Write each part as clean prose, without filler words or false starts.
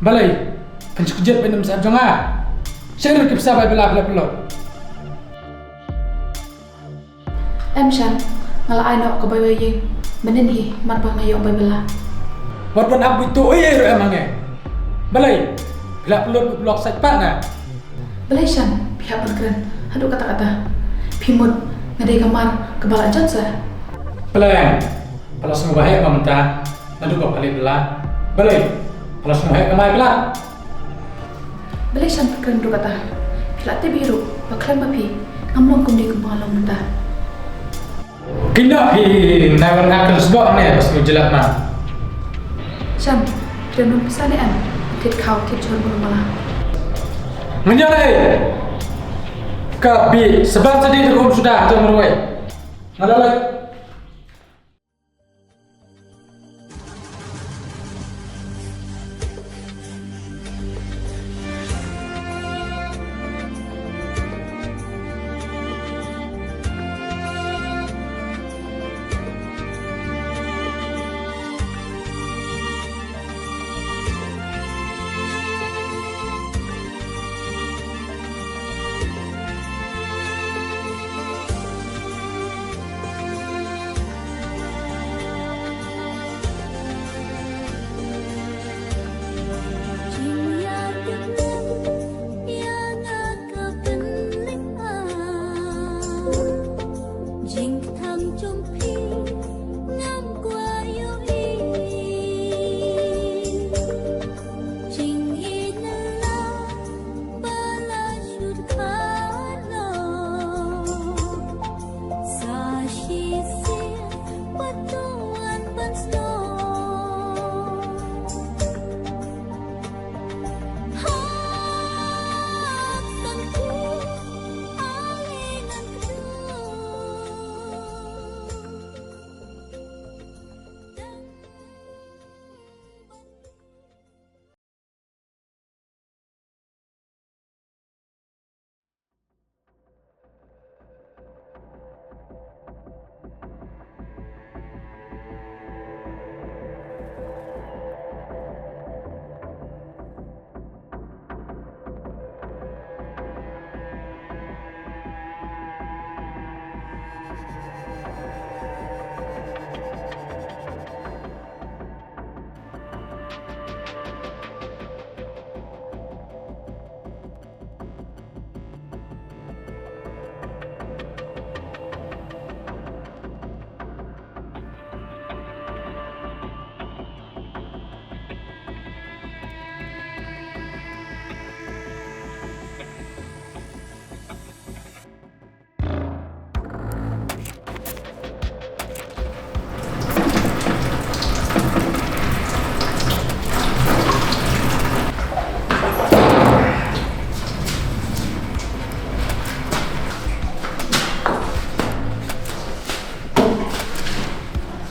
balai pencukjet benem sab jonga saya nak kipsa bai bela pelot em Shan ngala ai nok ko bai bai yeng menen hi mar ba ngayo bai bela wat ban abu itu ro emange balai bela pelot blok sat pat na balai Shan pihak berkeren hadu kata-kata pimut ngadai kamar kebala jat sa balai kalau semua bahaya mamenta nadu kau balik bela balai kalau semua bahaya kamai bela balai Shan berkeren du kata pilate biru baklan mapi ngamlong kum di kembalong mentah kena hi nawan akan sebab ni pas jelat mah Shan dan nun pesanean tit kau tit chon bulu malah menjalai kabi sebab tadi hukum sudah atau meruai ngadalai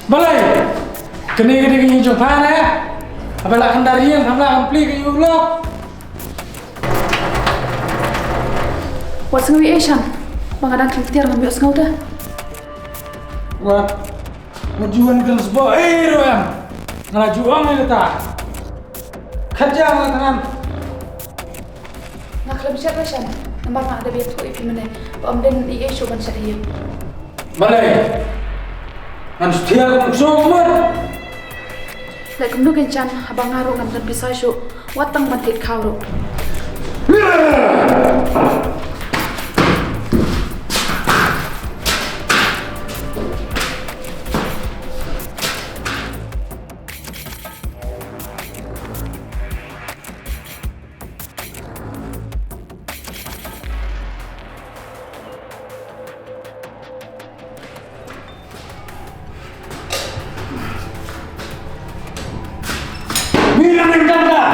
balai kene jumpa na abala kendarian hamla ampli ke ulok what's ngawi Shan bangadang kritiar ngambil ngau dah wat majuan kan sebab ro em ngelajuang ni ta kerja ngan tangan nak lebih siapa Shan nampak nak ada biar tu ipi mana om den i show ban sari balai an setia kan somot like kum nuken Chan abang ngaru ngam dan pisau show watang bantit kau ro bilang yang jaga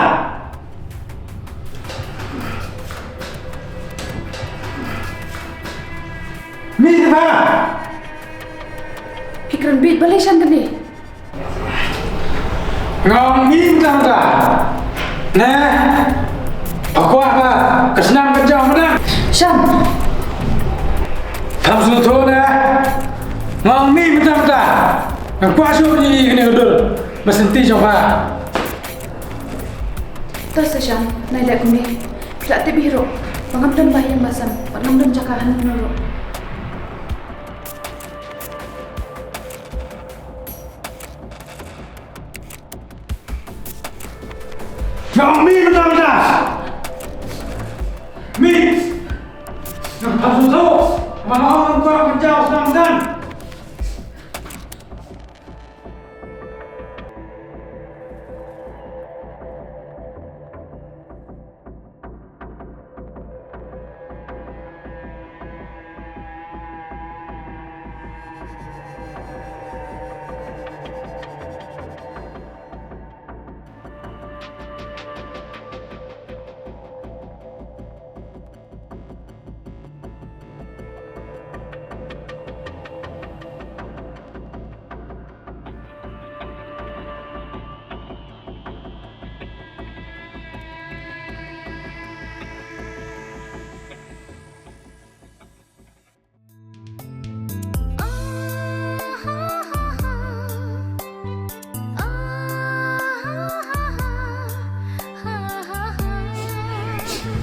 Mirva pikiran beat balai Shan kan ni ngomongin jaga nah aku apa kesenang kerja mana Shan kamu sudah tahu dah ngomongin betul-betul aku asyik ni kena udur mesenti coba Sesyan, nailai kumi. Kelak te biru. Pengamdan bayang basam. Pengamdan cakahan menurut. Jangan mi benar-benar. Mi. Yang harus tahu. Mana orang kau kerja senang.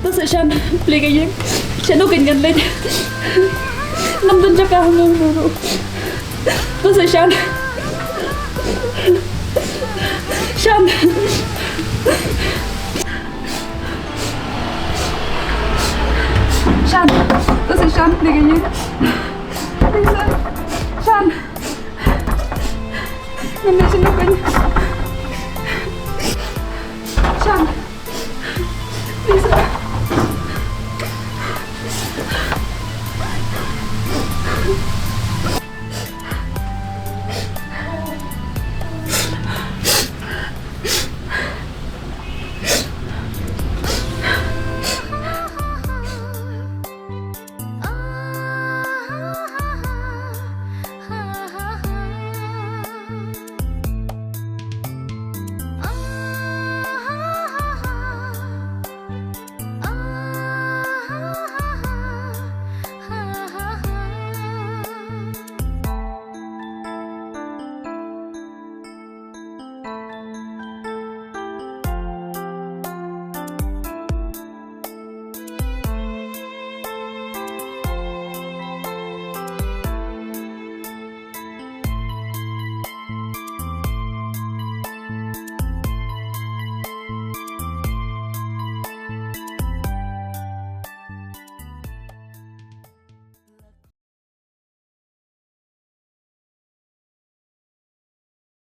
Tôi sợ Shan, beli cái gì? Shan đâu kinh gần lên. Năm tuần cho cao hơn rồi. Tôi sợ Shan. Shan. Shan, tôi sợ Shan, beli cái gì? Shan. Năm nay Shan đâu kinh. Shan.